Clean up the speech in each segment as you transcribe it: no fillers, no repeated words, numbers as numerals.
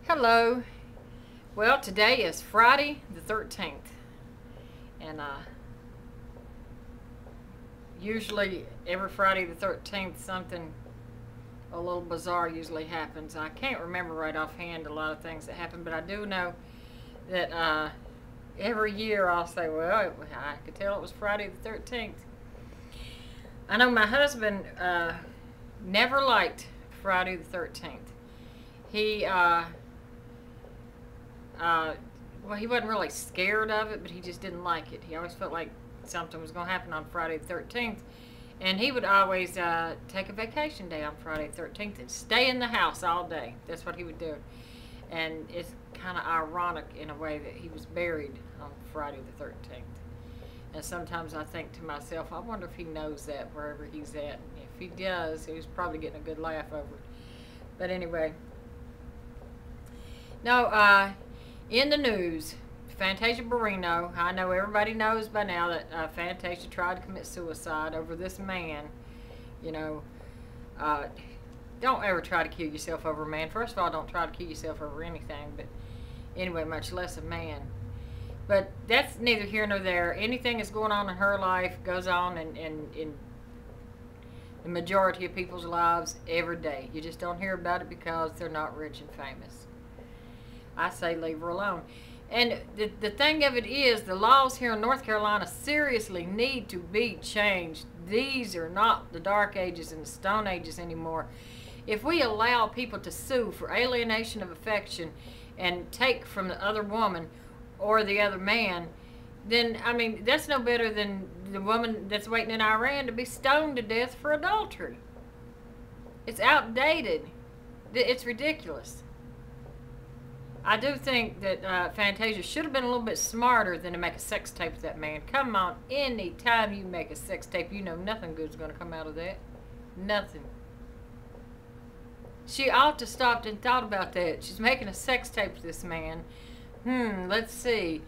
Hello. Well, today is Friday the 13th, and usually every Friday the 13th something a little bizarre usually happens. I can't remember right offhand a lot of things that happen, but I do know that every year I'll say, well, I could tell it was Friday the 13th. I know my husband never liked Friday the 13th. He well, he wasn't really scared of it, but he just didn't like it. He always felt like something was going to happen on Friday the 13th. And he would always take a vacation day on Friday the 13th and stay in the house all day. That's what he would do. And it's kind of ironic in a way that he was buried on Friday the 13th. And sometimes I think to myself, I wonder if he knows that wherever he's at. If he does, he's probably getting a good laugh over it. But anyway. No, in the news, Fantasia Barrino, I know everybody knows by now that Fantasia tried to commit suicide over this man. You know, don't ever try to kill yourself over a man. First of all, don't try to kill yourself over anything, but anyway, much less a man. But that's neither here nor there. Anything that's going on in her life goes on in the majority of people's lives every day. You just don't hear about it because they're not rich and famous. I say leave her alone. And the thing of it is, the laws here in North Carolina seriously need to be changed. These are not the Dark Ages and the Stone Ages anymore. If we allow people to sue for alienation of affection and take from the other woman or the other man, then, I mean, that's no better than the woman that's waiting in Iran to be stoned to death for adultery. It's outdated. It's ridiculous. I do think that Fantasia should have been a little bit smarter than to make a sex tape with that man. Come on, any time you make a sex tape, you know nothing good's going to come out of that. Nothing. She ought to stopped and thought about that. She's making a sex tape with this man. Let's see.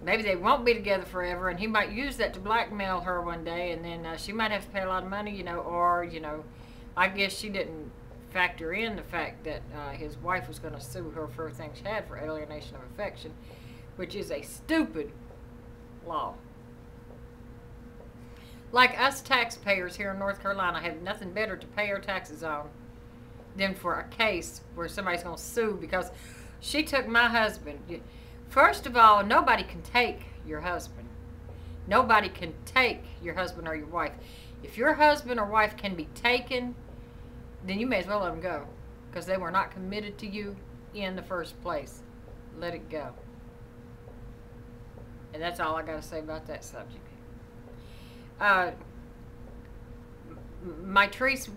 Maybe they won't be together forever, and he might use that to blackmail her one day, and then she might have to pay a lot of money, you know, or, you know, I guess she didn't factor in the fact that his wife was going to sue her for everything she had for alienation of affection, which is a stupid law. Like us taxpayers here in North Carolina have nothing better to pay our taxes on than for a case where somebody's going to sue because she took my husband. First of all, nobody can take your husband. Nobody can take your husband or your wife. If your husband or wife can be taken, then you may as well let them go because they were not committed to you in the first place. Let it go. And that's all I got to say about that subject. Matrice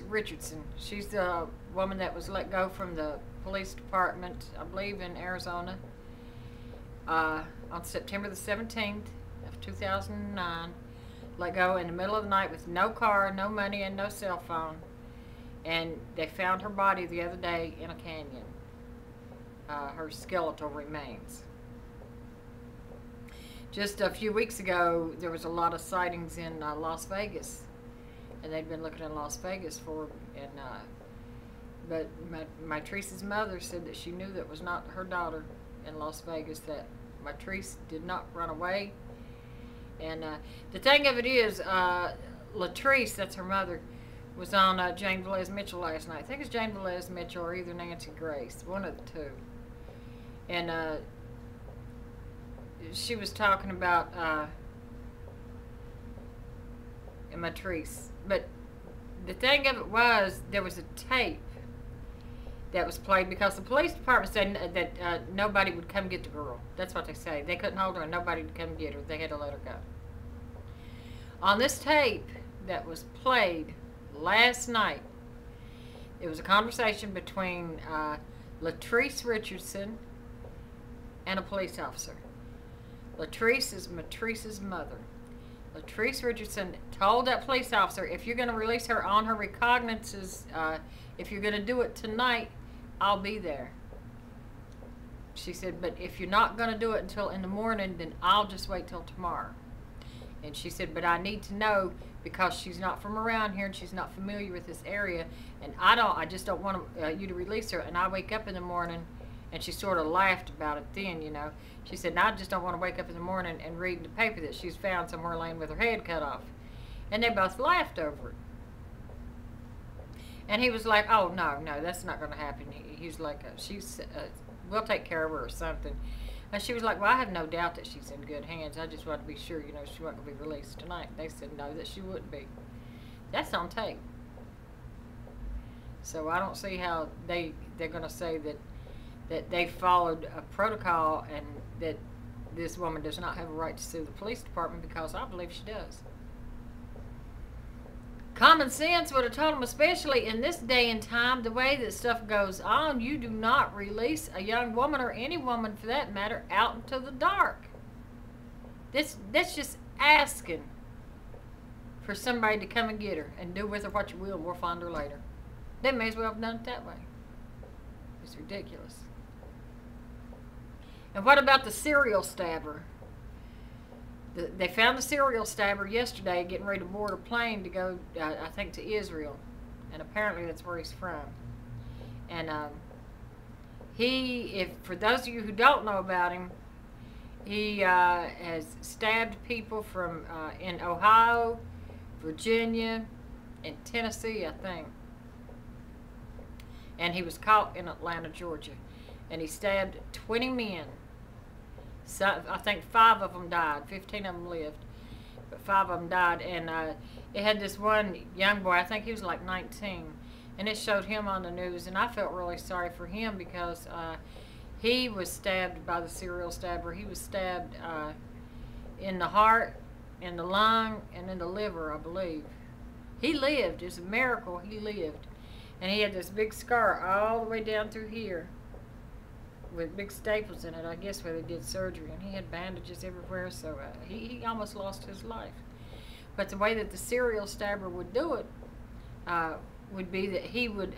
Richardson, she's the woman that was let go from the police department, I believe in Arizona, on September the 17th of 2009. Let go in the middle of the night with no car, no money, and no cell phone. And they found her body the other day in a canyon. Her skeletal remains. Just a few weeks ago, there was a lot of sightings in Las Vegas. And they'd been looking in Las Vegas for her. But Matrice's mother said that she knew that was not her daughter in Las Vegas, that Matrice did not run away. And the thing of it is, Latrice, that's her mother, was on Jane Velez Mitchell last night. I think it's Jane Velez Mitchell or either Nancy Grace, one of the two. And she was talking about Matrice. But the thing of it was, there was a tape that was played because the police department said that nobody would come get the girl. That's what they say. They couldn't hold her and nobody would come get her. They had to let her go. On this tape that was played last night, it was a conversation between Matrice Richardson and a police officer. Latrice is Matrice's mother. Matrice Richardson told that police officer, if you're going to release her on her recognizances, if you're going to do it tonight, I'll be there. She said, but if you're not going to do it until in the morning, then I'll just wait till tomorrow. And she said, but I need to know because she's not from around here and she's not familiar with this area. And I just don't want you to release her. And I wake up in the morning, and she sort of laughed about it then, you know. She said, I just don't want to wake up in the morning and read in the paper that she's found somewhere laying with her head cut off. And they both laughed over it. And he was like, oh, no, that's not going to happen. He was like, we'll take care of her or something. And she was like, well, I have no doubt that she's in good hands. I just want to be sure, you know, she wasn't going to be released tonight. They said no, that she wouldn't be. That's on tape. So I don't see how they're going to say that they followed a protocol and that this woman does not have a right to sue the police department, because I believe she does. Common sense would have told them, especially in this day and time, the way that stuff goes on, you do not release a young woman, or any woman for that matter, out into the dark. That's just asking for somebody to come and get her and do with her what you will, and we'll find her later. They may as well have done it that way. It's ridiculous. And what about the serial stabber? They found the serial stabber yesterday getting ready to board a plane to go, I think, to Israel. And apparently that's where he's from. And for those of you who don't know about him, he has stabbed people from in Ohio, Virginia, and Tennessee, I think. And he was caught in Atlanta, Georgia. And he stabbed 20 men. So, I think 5 of them died. 15 of them lived, but 5 of them died. And it had this one young boy, I think he was like 19, and it showed him on the news, and I felt really sorry for him because he was stabbed by the serial stabber. He was stabbed in the heart, in the lung, and in the liver, I believe. He lived. It's a miracle he lived. And he had this big scar all the way down through here, with big staples in it, I guess, where they did surgery, and he had bandages everywhere, so he almost lost his life. But the way that the serial stabber would do it would be that he would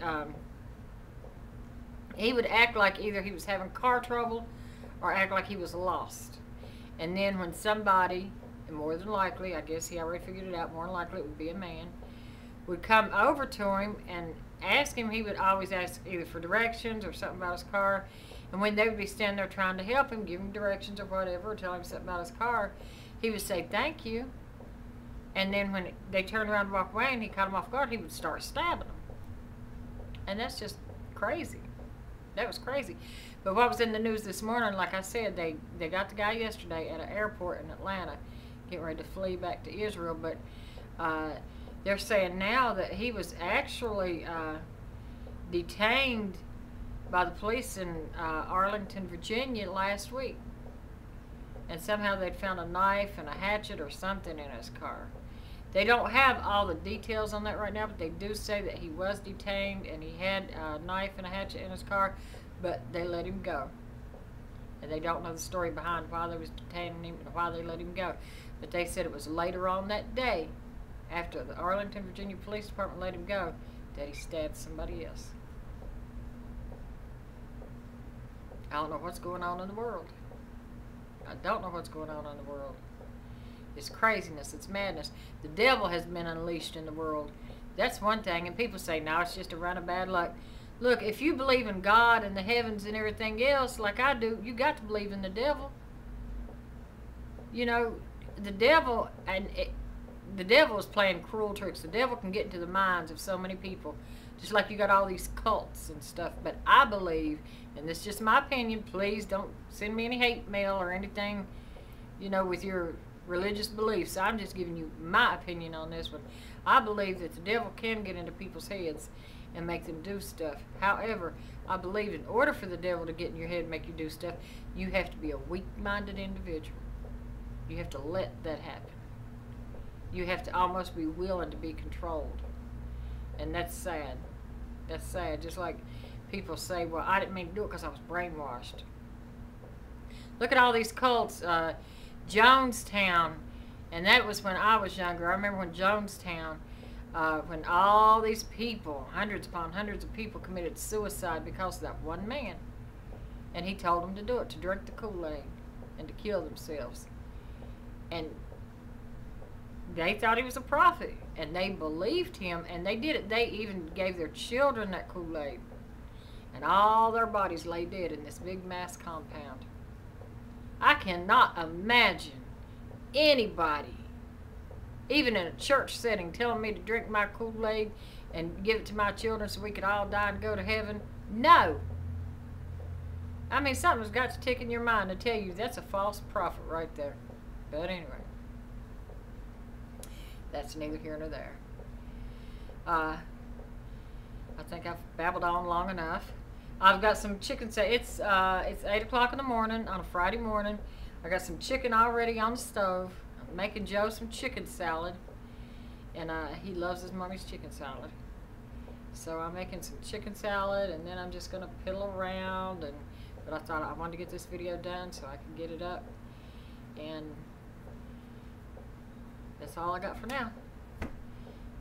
act like either he was having car trouble or act like he was lost. And then when somebody, and more than likely, I guess he already figured it out, more than likely it would be a man, would come over to him and ask him, he would always ask either for directions or something about his car. And when they would be standing there trying to help him, give him directions or whatever, or tell him something about his car, he would say, thank you. And then when they turned around to walk away and he caught him off guard, he would start stabbing them. And that's just crazy. That was crazy. But what was in the news this morning, like I said, they got the guy yesterday at an airport in Atlanta, getting ready to flee back to Israel. But they're saying now that he was actually detained by the police in Arlington, Virginia last week. And somehow they'd found a knife and a hatchet or something in his car. They don't have all the details on that right now, but they do say that he was detained and he had a knife and a hatchet in his car, but they let him go. And they don't know the story behind why they was detaining him and why they let him go. But they said it was later on that day, after the Arlington, Virginia Police Department let him go, that he stabbed somebody else. I don't know what's going on in the world. I don't know what's going on in the world. It's craziness. It's madness. The devil has been unleashed in the world. That's one thing. And people say, no, it's just a run of bad luck. Look, if you believe in God and the heavens and everything else, like I do, you got to believe in the devil. You know, the devil, the devil is playing cruel tricks. The devil can get into the minds of so many people. Just like you got all these cults and stuff. But I believe, and this is just my opinion, please don't send me any hate mail or anything, you know, with your religious beliefs. I'm just giving you my opinion on this one. I believe that the devil can get into people's heads and make them do stuff. However, I believe in order for the devil to get in your head and make you do stuff, you have to be a weak-minded individual. You have to let that happen. You have to almost be willing to be controlled. And that's sad. That's sad. Just like people say, well, I didn't mean to do it because I was brainwashed. Look at all these cults. Jonestown, and that was when I was younger. I remember when Jonestown, when all these people, hundreds upon hundreds of people, committed suicide because of that one man. And he told them to do it, to drink the Kool-Aid and to kill themselves. And they thought he was a prophet, and they believed him, and they did it. They even gave their children that Kool-Aid, and all their bodies lay dead in this big mass compound. I cannot imagine anybody, even in a church setting, telling me to drink my Kool-Aid and give it to my children so we could all die and go to heaven. No. I mean, something's got to tick in your mind to tell you that's a false prophet right there. But anyway, that's neither here nor there. I think I've babbled on long enough. I've got some chicken. It's 8 o'clock in the morning on a Friday morning. I got some chicken already on the stove. I'm making Joe some chicken salad, and he loves his mommy's chicken salad. So I'm making some chicken salad, and then I'm just gonna piddle around. But I thought I wanted to get this video done so I can get it up, and that's all I got for now.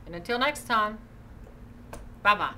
And until next time, bye bye.